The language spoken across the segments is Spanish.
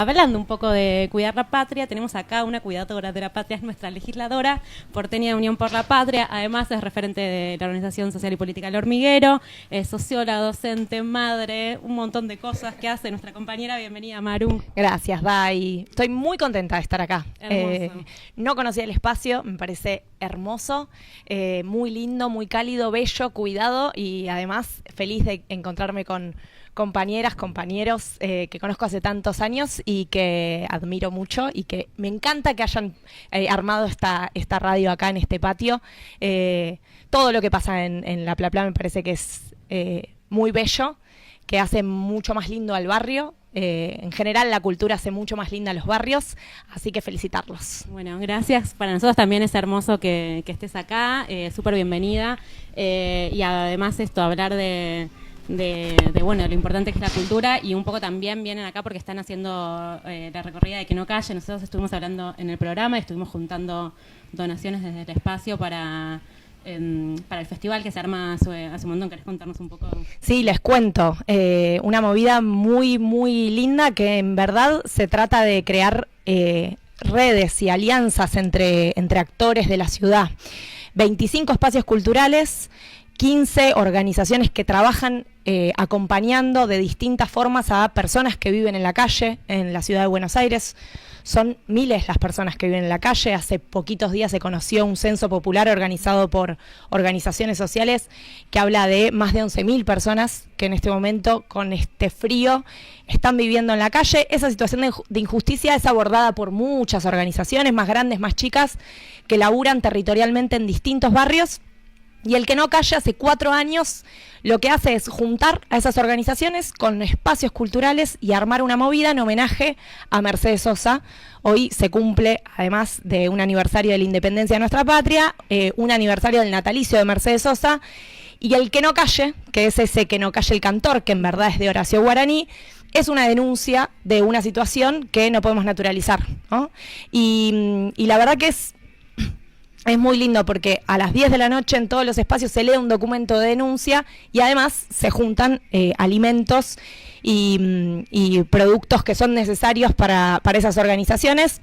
Hablando un poco de cuidar la patria, tenemos acá una cuidadora de la patria, es nuestra legisladora porteña de Unión por la Patria, además es referente de la Organización Social y Política El Hormiguero, es socióloga, docente, madre, un montón de cosas que hace nuestra compañera. Bienvenida, Maru. Gracias, Dai. Estoy muy contenta de estar acá. No conocía el espacio, me parece hermoso, muy lindo, muy cálido, bello, cuidado y además feliz de encontrarme con compañeras, compañeros que conozco hace tantos años y que admiro mucho y que me encanta que hayan armado esta radio acá en este patio. Todo lo que pasa en La Pla Pla me parece que es muy bello, que hace mucho más lindo al barrio. En general la cultura hace mucho más linda a los barrios, así que felicitarlos. Bueno, gracias. Para nosotros también es hermoso que estés acá, súper bienvenida. Y además hablar de bueno, lo importante que es la cultura, y un poco también vienen acá porque están haciendo la recorrida de Que No Calle. Nosotros estuvimos hablando en el programa, estuvimos juntando donaciones desde el espacio para el festival que se arma hace un montón. ¿Querés contarnos un poco? Sí, les cuento. Una movida muy, muy linda que en verdad se trata de crear redes y alianzas entre actores de la ciudad. 25 espacios culturales, 15 organizaciones que trabajan acompañando de distintas formas a personas que viven en la calle en la ciudad de Buenos Aires. Son miles las personas que viven en la calle. Hace poquitos días se conoció un censo popular organizado por organizaciones sociales que habla de más de 11.000 personas que en este momento, con este frío, están viviendo en la calle. Esa situación de injusticia es abordada por muchas organizaciones, más grandes, más chicas, que laburan territorialmente en distintos barrios. Y el Que No Calle hace 4 años lo que hace es juntar a esas organizaciones con espacios culturales y armar una movida en homenaje a Mercedes Sosa. Hoy se cumple, además de un aniversario de la independencia de nuestra patria, un aniversario del natalicio de Mercedes Sosa. Y el Que No Calle, que es ese Que No Calle el cantor, que en verdad es de Horacio Guaraní, es una denuncia de una situación que no podemos naturalizar, ¿no? Y la verdad que es muy lindo porque a las 10 de la noche en todos los espacios se lee un documento de denuncia y además se juntan alimentos y productos que son necesarios para esas organizaciones.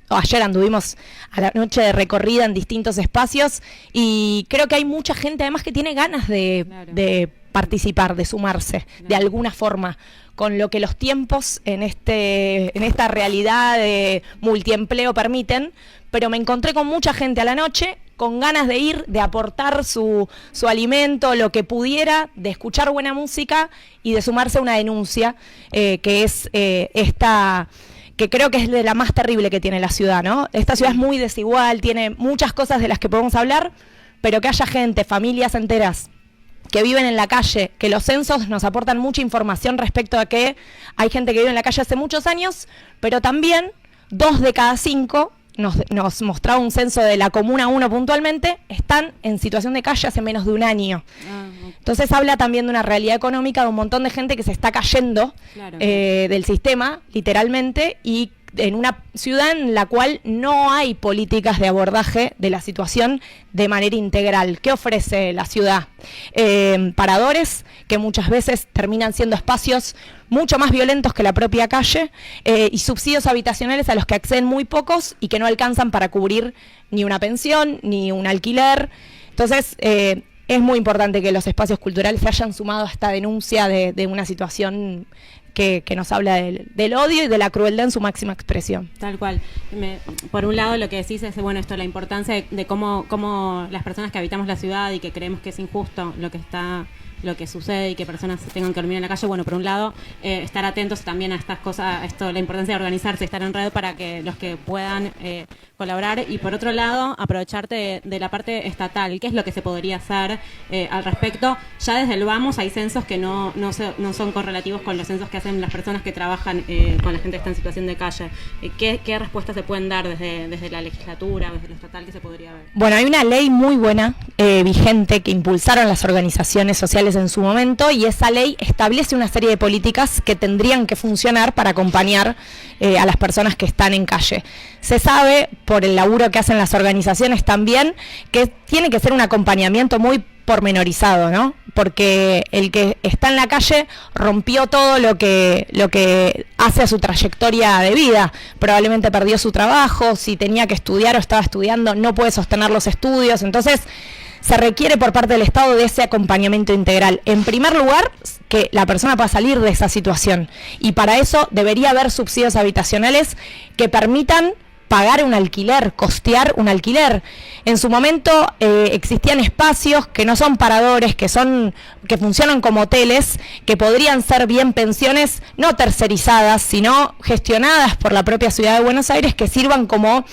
Ayer anduvimos a la noche de recorrida en distintos espacios y creo que hay mucha gente además que tiene ganas de participar, de sumarse de alguna forma, con lo que los tiempos en esta realidad de multiempleo permiten. Pero me encontré con mucha gente a la noche con ganas de ir, de aportar su alimento, lo que pudiera, de escuchar buena música y de sumarse a una denuncia que es esta, que creo que es de la más terrible que tiene la ciudad, ¿no? Esta ciudad es muy desigual, tiene muchas cosas de las que podemos hablar, pero que haya gente, familias enteras que viven en la calle, que los censos nos aportan mucha información respecto a que hay gente que vive en la calle hace muchos años, pero también 2 de cada 5, nos mostraba un censo de la Comuna 1 puntualmente, están en situación de calle hace menos de un año. Entonces habla también de una realidad económica de un montón de gente que se está cayendo del sistema, literalmente, y en una ciudad en la cual no hay políticas de abordaje de la situación de manera integral. ¿Qué ofrece la ciudad? Paradores que muchas veces terminan siendo espacios mucho más violentos que la propia calle y subsidios habitacionales a los que acceden muy pocos y que no alcanzan para cubrir ni una pensión ni un alquiler. Entonces es muy importante que los espacios culturales se hayan sumado a esta denuncia de una situación que nos habla del odio y de la crueldad en su máxima expresión. Tal cual. Por un lado lo que decís es, bueno, la importancia de cómo las personas que habitamos la ciudad y que creemos que es injusto lo que sucede y que personas tengan que dormir en la calle. Bueno, por un lado, estar atentos también a estas cosas, la importancia de organizarse, estar en red para que los que puedan colaborar, y por otro lado, aprovecharte de la parte estatal. ¿Qué es lo que se podría hacer al respecto? Ya desde el Vamos hay censos que no son correlativos con los censos que hacen las personas que trabajan con la gente que está en situación de calle. ¿Qué respuestas se pueden dar desde la legislatura, desde lo estatal, que se podría ver? Bueno, hay una ley muy buena vigente que impulsaron las organizaciones sociales sociales en su momento, y esa ley establece una serie de políticas que tendrían que funcionar para acompañar a las personas que están en calle. Se sabe, por el laburo que hacen las organizaciones también, que tiene que ser un acompañamiento muy pormenorizado, ¿no? Porque el que está en la calle rompió todo lo que hace a su trayectoria de vida. Probablemente perdió su trabajo, si tenía que estudiar o estaba estudiando, no puede sostener los estudios. Entonces, se requiere por parte del Estado de ese acompañamiento integral. En primer lugar, que la persona pueda salir de esa situación. Y para eso debería haber subsidios habitacionales que permitan pagar un alquiler, costear un alquiler. En su momento existían espacios que no son paradores, que funcionan como hoteles, que podrían ser bien pensiones no tercerizadas, sino gestionadas por la propia Ciudad de Buenos Aires, que sirvan como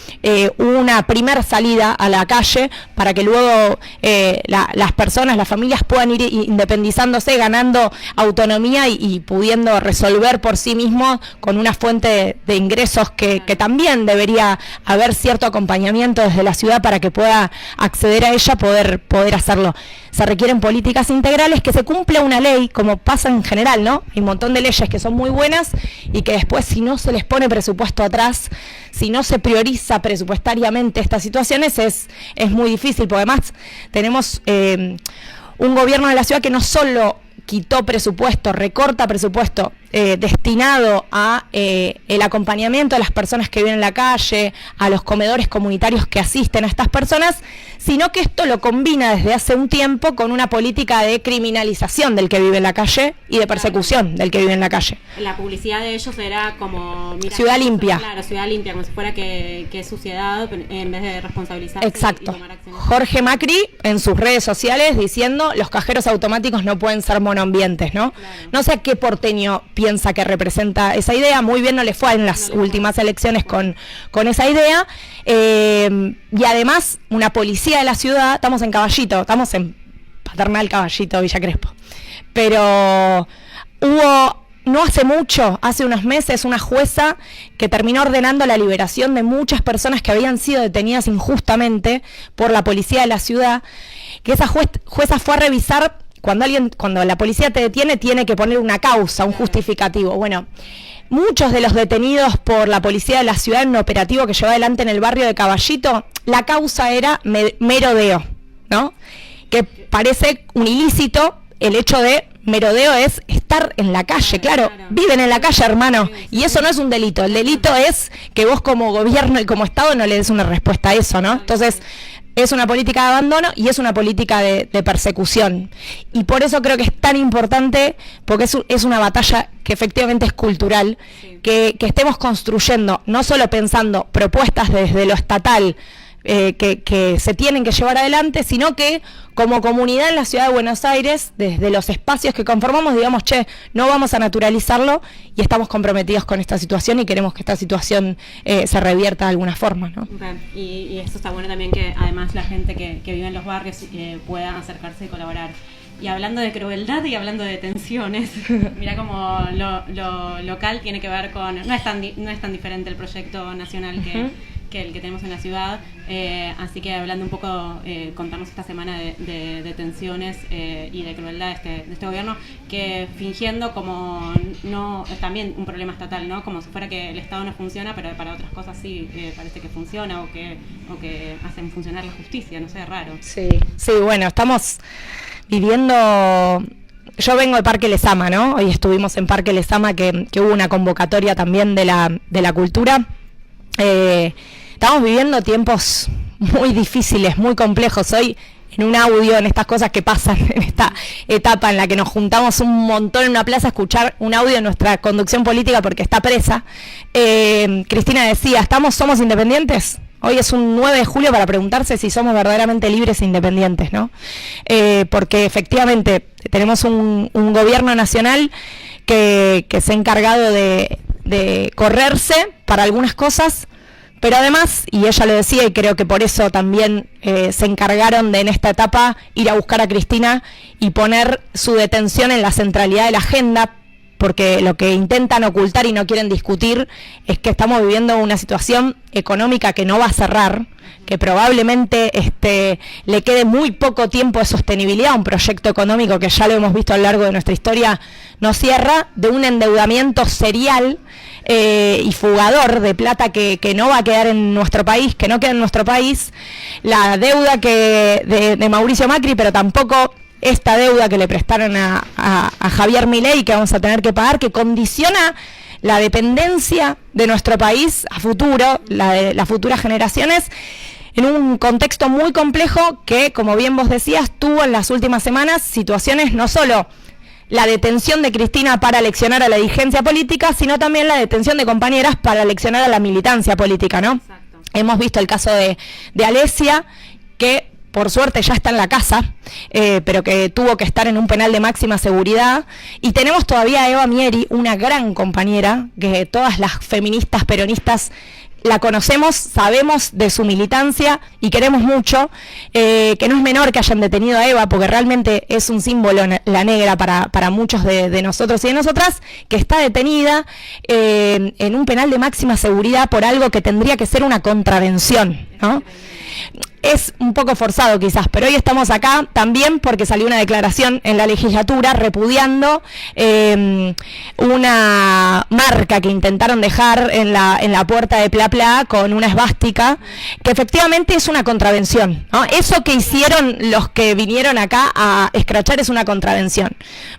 una primer salida a la calle para que luego las personas, las familias puedan ir independizándose, ganando autonomía y pudiendo resolver por sí mismos con una fuente de ingresos que también debería haber cierto acompañamiento desde la ciudad para que pueda acceder a ella, poder hacerlo. Se requieren políticas integrales, que se cumpla una ley, como pasa en general, ¿no? Hay un montón de leyes que son muy buenas y que después, si no se les pone presupuesto atrás, si no se prioriza presupuestariamente estas situaciones, es muy difícil, porque además tenemos un gobierno de la ciudad que no solo quitó presupuesto, recorta presupuesto destinado a el acompañamiento a las personas que viven en la calle, a los comedores comunitarios que asisten a estas personas, sino que esto lo combina desde hace un tiempo con una política de criminalización del que vive en la calle y de persecución del que vive en la calle. La publicidad de ellos era como... Ciudad limpia. Claro, ciudad limpia, como si fuera que es suciedad, en vez de responsabilizarse. Exacto. Y tomar acciones. Jorge Macri en sus redes sociales diciendo los cajeros automáticos no pueden ser monoambientes, ¿no? Claro. No sé qué porteño piensa que representa esa idea, muy bien no le fue en las últimas elecciones con esa idea, y además una policía de la ciudad, estamos en Caballito, estamos en Paternal, Caballito, Villa Crespo, pero hubo no hace mucho, hace unos meses, una jueza que terminó ordenando la liberación de muchas personas que habían sido detenidas injustamente por la policía de la ciudad, que esa jueza fue a revisar. Cuando la policía te detiene, tiene que poner una causa, un justificativo. Bueno, muchos de los detenidos por la policía de la ciudad en un operativo que llevó adelante en el barrio de Caballito, la causa era merodeo, ¿no? Que parece un ilícito. El hecho de merodeo es estar en la calle, claro, viven en la calle, hermano, y eso no es un delito. El delito es que vos como gobierno y como Estado no le des una respuesta a eso, ¿no? Entonces, es una política de abandono y es una política de persecución. Y por eso creo que es tan importante, porque es una batalla que efectivamente es cultural, que estemos construyendo, no solo pensando propuestas desde lo estatal, que se tienen que llevar adelante, sino que como comunidad en la Ciudad de Buenos Aires, desde los espacios que conformamos, digamos, no vamos a naturalizarlo y estamos comprometidos con esta situación y queremos que esta situación se revierta de alguna forma, ¿no? Okay. Y esto está bueno también, que además la gente que vive en los barrios pueda acercarse y colaborar. Y hablando de crueldad y hablando de tensiones, mira cómo lo local tiene que ver con... No es tan diferente el proyecto nacional que el que tenemos en la ciudad, así que hablando un poco, contarnos esta semana de tensiones y de crueldad de este gobierno, que fingiendo como no, es también un problema estatal, ¿no? Como si fuera que el Estado no funciona, pero para otras cosas sí parece que funciona, o que hacen funcionar la justicia, no sé, raro. Sí, bueno, estamos viviendo... Yo vengo de Parque Lezama, ¿no? Hoy estuvimos en Parque Lezama, que hubo una convocatoria también de la cultura. Estamos viviendo tiempos muy difíciles, muy complejos. Hoy, en un audio, en estas cosas que pasan en esta etapa en la que nos juntamos un montón en una plaza a escuchar un audio de nuestra conducción política porque está presa, Cristina decía, ¿somos independientes? Hoy es un 9 de julio para preguntarse si somos verdaderamente libres e independientes, ¿no? Porque efectivamente tenemos un gobierno nacional que se ha encargado de correrse para algunas cosas, pero además, y ella lo decía, y creo que por eso también se encargaron de en esta etapa ir a buscar a Cristina y poner su detención en la centralidad de la agenda, porque lo que intentan ocultar y no quieren discutir es que estamos viviendo una situación económica que no va a cerrar, que probablemente le quede muy poco tiempo de sostenibilidad a un proyecto económico que ya lo hemos visto a lo largo de nuestra historia, no cierra, de un endeudamiento serial y fugador de plata que no va a quedar en nuestro país, que no queda en nuestro país, la deuda de Mauricio Macri, pero tampoco esta deuda que le prestaron a Javier Milei, que vamos a tener que pagar, que condiciona la dependencia de nuestro país a futuro, la de las futuras generaciones, en un contexto muy complejo que, como bien vos decías, tuvo en las últimas semanas situaciones no solo la detención de Cristina para eleccionar a la dirigencia política, sino también la detención de compañeras para eleccionar a la militancia política, ¿no? Exacto. Hemos visto el caso de Alesia, que por suerte ya está en la casa, pero que tuvo que estar en un penal de máxima seguridad. Y tenemos todavía a Eva Mieri, una gran compañera, que todas las feministas peronistas la conocemos, sabemos de su militancia y queremos mucho, que no es menor que hayan detenido a Eva, porque realmente es un símbolo la negra para muchos de nosotros y de nosotras, que está detenida en un penal de máxima seguridad por algo que tendría que ser una contravención, ¿no? Es un poco forzado quizás, pero hoy estamos acá también porque salió una declaración en la legislatura repudiando una marca que intentaron dejar en la puerta de Pla Pla con una esvástica, que efectivamente es una contravención, ¿no? Eso que hicieron los que vinieron acá a escrachar es una contravención.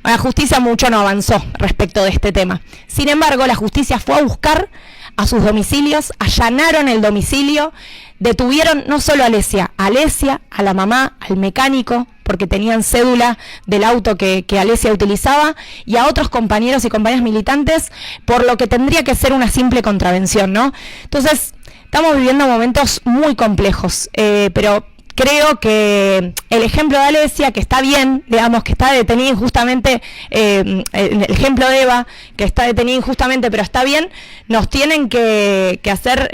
La justicia mucho no avanzó respecto de este tema. Sin embargo, la justicia fue a buscar a sus domicilios, allanaron el domicilio, detuvieron no solo a Alesia, a la mamá, al mecánico, porque tenían cédula del auto que Alesia utilizaba, y a otros compañeros y compañeras militantes, por lo que tendría que ser una simple contravención, ¿no? Entonces, estamos viviendo momentos muy complejos, pero creo que el ejemplo de Alesia, que está bien, digamos, que está detenida injustamente, el ejemplo de Eva, que está detenida injustamente, pero está bien, nos tienen que hacer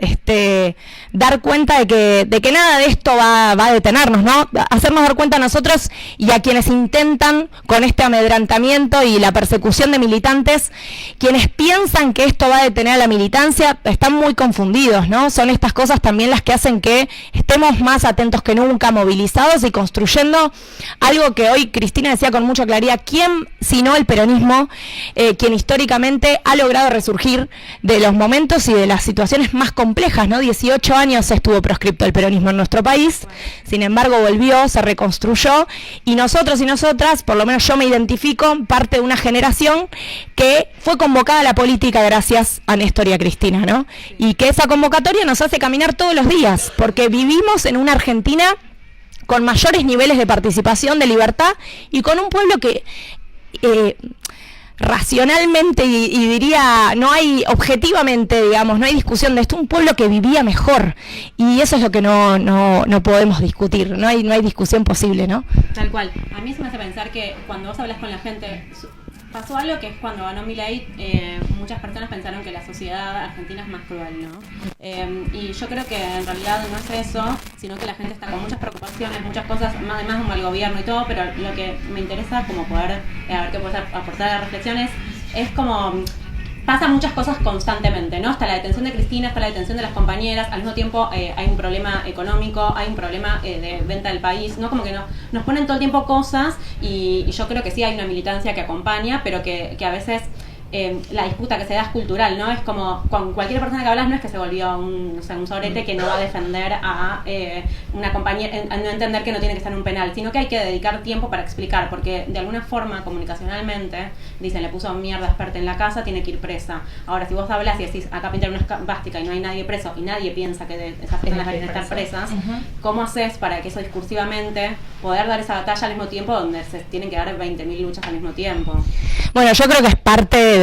dar cuenta de que nada de esto va a detenernos, ¿no? Hacernos dar cuenta a nosotros y a quienes intentan con este amedrentamiento y la persecución de militantes, quienes piensan que esto va a detener a la militancia, están muy confundidos, ¿no? Son estas cosas también las que hacen que estemos más atentos que nunca, movilizados y construyendo algo que hoy Cristina decía con mucha claridad: ¿quién sino el peronismo, quien históricamente ha logrado resurgir de los momentos y de las situaciones más complejas, ¿no? 18 años estuvo proscripto el peronismo en nuestro país, sin embargo volvió, se reconstruyó, y nosotros y nosotras, por lo menos yo me identifico, parte de una generación que fue convocada a la política gracias a Néstor y a Cristina, ¿no? Y que esa convocatoria nos hace caminar todos los días, porque vivimos en una Argentina con mayores niveles de participación, de libertad, y con un pueblo que racionalmente y diría, no hay objetivamente, digamos, no hay discusión de esto, un pueblo que vivía mejor, y eso es lo que no podemos discutir, no hay discusión posible, ¿no? Tal cual. A mí se me hace pensar que cuando vos hablas con la gente, pasó algo que es cuando ganó Milei, muchas personas pensaron que la sociedad argentina es más cruel, ¿no? Y yo creo que en realidad no es eso, sino que la gente está con muchas preocupaciones, muchas cosas, además un mal gobierno y todo, pero lo que me interesa como poder, a ver qué puedes aportar a las reflexiones, es como pasan muchas cosas constantemente, ¿no? Está la detención de Cristina, está la detención de las compañeras, al mismo tiempo hay un problema económico, hay un problema de venta del país, ¿no? Como que nos ponen todo el tiempo cosas y yo creo que sí hay una militancia que acompaña, pero que a veces la disputa que se da es cultural, ¿no? Es como con cualquier persona que hablas, no es que se volvió un sobrete que no va a defender a una compañera, a no entender que no tiene que estar en un penal, sino que hay que dedicar tiempo para explicar, porque de alguna forma, comunicacionalmente, dicen, le puso mierda experta en la casa, tiene que ir presa. Ahora, si vos hablas y decís, acá pintar una esvástica y no hay nadie preso, y nadie piensa que esas personas deben estar presas, ¿cómo haces para que eso discursivamente, poder dar esa batalla al mismo tiempo, donde se tienen que dar 20.000 luchas al mismo tiempo? Bueno, yo creo que es parte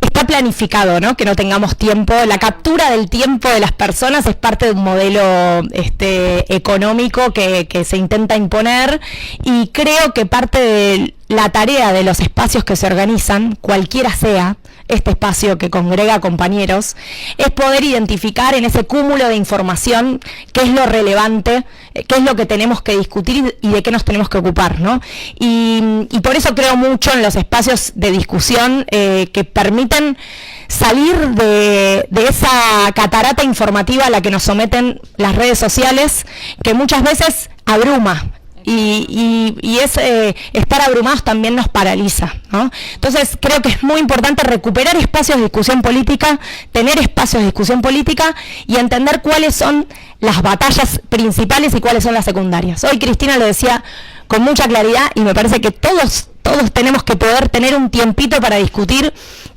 está planificado, ¿no? Que no tengamos tiempo. La captura del tiempo de las personas es parte de un modelo económico que se intenta imponer, y creo que parte la tarea de los espacios que se organizan, cualquiera sea este espacio que congrega compañeros, es poder identificar en ese cúmulo de información qué es lo relevante, qué es lo que tenemos que discutir y de qué nos tenemos que ocupar, ¿no? Y por eso creo mucho en los espacios de discusión que permiten salir de esa catarata informativa a la que nos someten las redes sociales, que muchas veces abruma. Y estar abrumados también nos paraliza, ¿no? Entonces creo que es muy importante recuperar espacios de discusión política, tener espacios de discusión política y entender cuáles son las batallas principales y cuáles son las secundarias. Hoy Cristina lo decía con mucha claridad y me parece que todos tenemos que poder tener un tiempito para discutir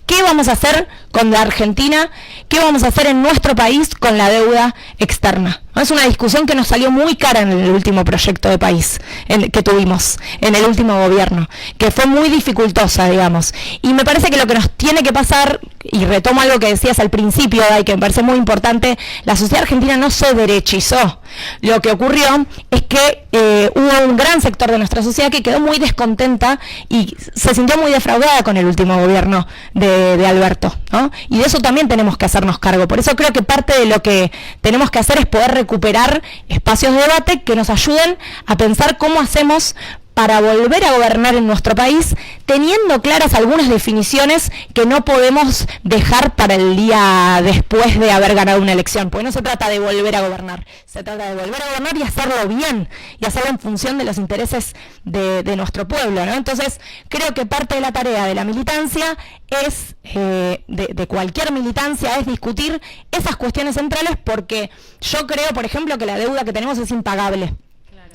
qué vamos a hacer con la Argentina, qué vamos a hacer en nuestro país con la deuda externa. Es una discusión que nos salió muy cara en el último proyecto de país que tuvimos, en el último gobierno, que fue muy dificultosa, digamos. Y me parece que lo que nos tiene que pasar, y retomo algo que decías al principio, Day, que me parece muy importante, la sociedad argentina no se derechizó. Lo que ocurrió es que hubo un gran sector de nuestra sociedad que quedó muy descontenta y se sintió muy defraudada con el último gobierno de Alberto, ¿no? Y de eso también tenemos que hacernos cargo. Por eso creo que parte de lo que tenemos que hacer es poder recuperar espacios de debate que nos ayuden a pensar cómo hacemos para volver a gobernar en nuestro país, teniendo claras algunas definiciones que no podemos dejar para el día después de haber ganado una elección, porque no se trata de volver a gobernar, se trata de volver a gobernar y hacerlo bien, y hacerlo en función de los intereses de nuestro pueblo, ¿no? Entonces, creo que parte de la tarea de la militancia es, de cualquier militancia, es discutir esas cuestiones centrales, porque yo creo, por ejemplo, que la deuda que tenemos es impagable,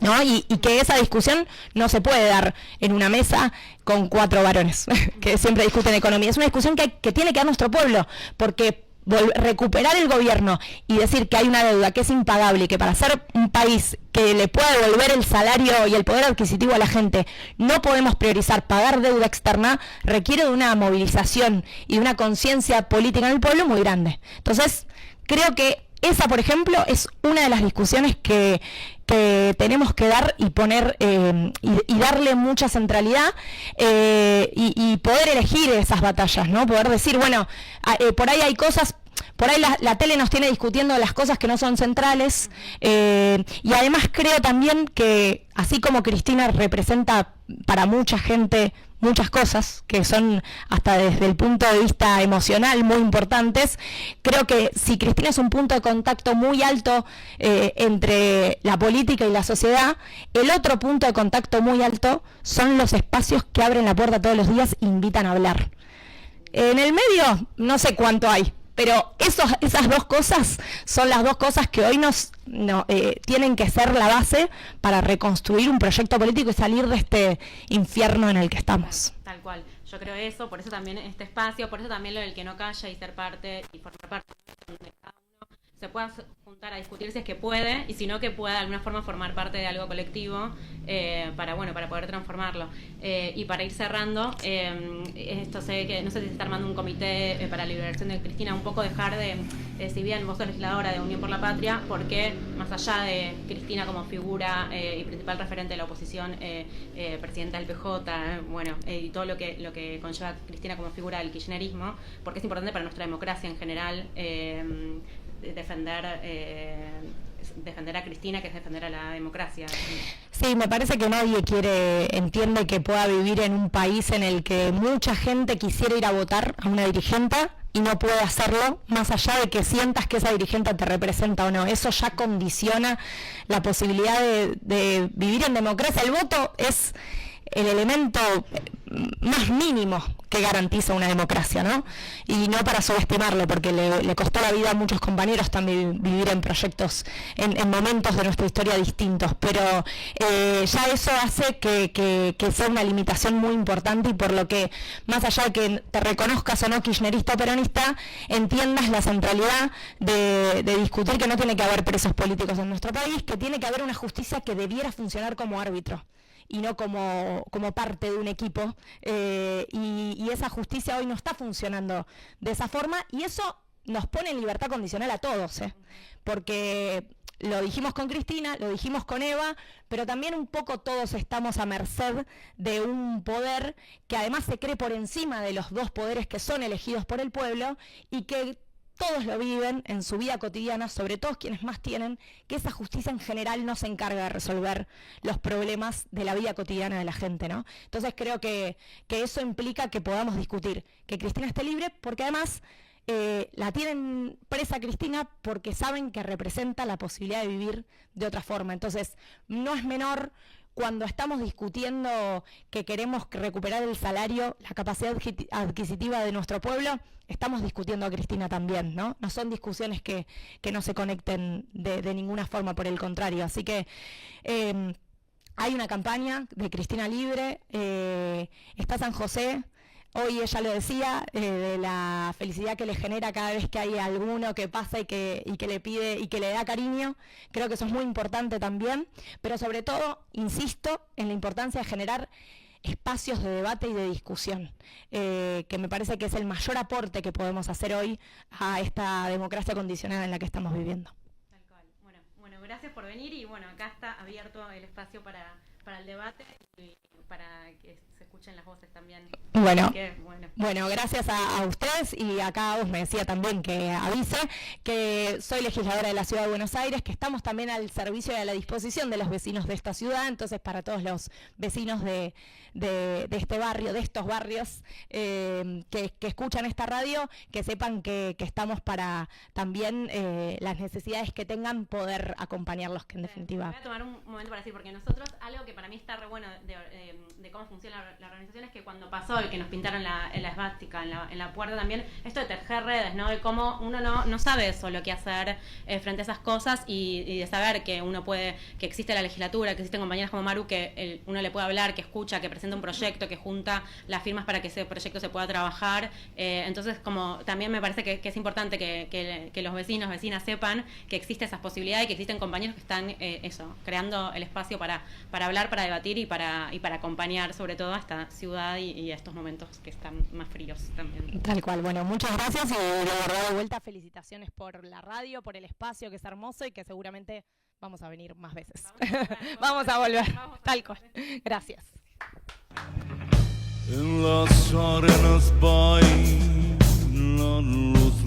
¿no? Y que esa discusión no se puede dar en una mesa con 4 varones que siempre discuten economía. Es una discusión que tiene que dar nuestro pueblo, porque recuperar el gobierno y decir que hay una deuda que es impagable y que para ser un país que le pueda devolver el salario y el poder adquisitivo a la gente no podemos priorizar pagar deuda externa, requiere de una movilización y de una conciencia política en el pueblo muy grande. Entonces, creo que esa, por ejemplo, es una de las discusiones que tenemos que dar y poner y darle mucha centralidad y poder elegir esas batallas, ¿no? Poder decir, bueno, por ahí hay cosas, por ahí la tele nos tiene discutiendo las cosas que no son centrales, y además creo también que, así como Cristina representa para mucha gente muchas cosas que son hasta desde el punto de vista emocional muy importantes, creo que si Cristina es un punto de contacto muy alto entre la política y la sociedad, el otro punto de contacto muy alto son los espacios que abren la puerta todos los días e invitan a hablar. En el medio no sé cuánto hay, pero esas dos cosas son las dos cosas que hoy tienen que ser la base para reconstruir un proyecto político y salir de este infierno en el que estamos. Tal cual. Yo creo eso, por eso también este espacio, por eso también lo del que no calla y ser parte y formar parte de cada uno se pueda juntar a discutir si es que puede, y si no, que pueda de alguna forma formar parte de algo colectivo para poder transformarlo. Y para ir cerrando, esto sé que, no sé si se está armando un comité para la liberación de Cristina, un poco dejar de, si bien vos sos legisladora de Unión por la Patria, porque más allá de Cristina como figura y principal referente de la oposición, presidenta del PJ, y todo lo que conlleva Cristina como figura del kirchnerismo, porque es importante para nuestra democracia en general, defender a Cristina, que es defender a la democracia. Sí, me parece que nadie entiende que pueda vivir en un país en el que mucha gente quisiera ir a votar a una dirigente y no puede hacerlo, más allá de que sientas que esa dirigente te representa o no. Eso ya condiciona la posibilidad de vivir en democracia. El voto es el elemento más mínimo que garantiza una democracia, ¿no? Y no para subestimarlo, porque le costó la vida a muchos compañeros también vivir en proyectos, en momentos de nuestra historia distintos, pero ya eso hace que sea una limitación muy importante, y por lo que, más allá de que te reconozcas o no kirchnerista o peronista, entiendas la centralidad de discutir que no tiene que haber presos políticos en nuestro país, que tiene que haber una justicia que debiera funcionar como árbitro y no como parte de un equipo, y esa justicia hoy no está funcionando de esa forma, y eso nos pone en libertad condicional a todos, porque lo dijimos con Cristina, lo dijimos con Eva, pero también un poco todos estamos a merced de un poder que además se cree por encima de los dos poderes que son elegidos por el pueblo y que todos lo viven en su vida cotidiana, sobre todo quienes más tienen, que esa justicia en general no se encarga de resolver los problemas de la vida cotidiana de la gente, ¿no? Entonces creo que eso implica que podamos discutir, que Cristina esté libre, porque además la tienen presa Cristina porque saben que representa la posibilidad de vivir de otra forma. Entonces no es menor cuando estamos discutiendo que queremos recuperar el salario, la capacidad adquisitiva de nuestro pueblo, estamos discutiendo a Cristina también, ¿no? No son discusiones que no se conecten de ninguna forma, por el contrario. Así que hay una campaña de Cristina Libre, está San José. Hoy ella lo decía, de la felicidad que le genera cada vez que hay alguno que pasa y que le pide y que le da cariño. Creo que eso es muy importante también, pero sobre todo, insisto, en la importancia de generar espacios de debate y de discusión, que me parece que es el mayor aporte que podemos hacer hoy a esta democracia condicionada en la que estamos viviendo. Tal cual. Bueno, gracias por venir y bueno, acá está abierto el espacio para el debate y para que se escuchen las voces también. Bueno, gracias a ustedes, y acá vos me decía también que avise que soy legisladora de la Ciudad de Buenos Aires, que estamos también al servicio y a la disposición de los vecinos de esta ciudad. Entonces, para todos los vecinos de este barrio, de estos barrios que escuchan esta radio, que sepan que estamos para también las necesidades que tengan, poder acompañarlos, que en definitiva... Voy a tomar un momento para decir, porque nosotros, algo que para mí está re bueno de cómo funciona la organización, es que cuando pasó el que nos pintaron la esvástica en la puerta también, esto de tejer redes, ¿no? De cómo uno no sabe solo qué hacer frente a esas cosas, y de saber que uno puede, que existe la legislatura, que existen compañeras como Maru, que uno le puede hablar, que escucha, que presenta un proyecto, que junta las firmas para que ese proyecto se pueda trabajar. Entonces, como también me parece que es importante que los vecinos, vecinas sepan que existen esas posibilidades y que existen compañeros que están creando el espacio para hablar, para debatir y para acompañar sobre todo a esta ciudad y a estos momentos que están más fríos también. Tal cual. Bueno, muchas gracias y de verdad, de vuelta, felicitaciones por la radio, por el espacio, que es hermoso y que seguramente vamos a venir más veces. Vamos a volver. Tal cual. Gracias. En las arenas baila la luz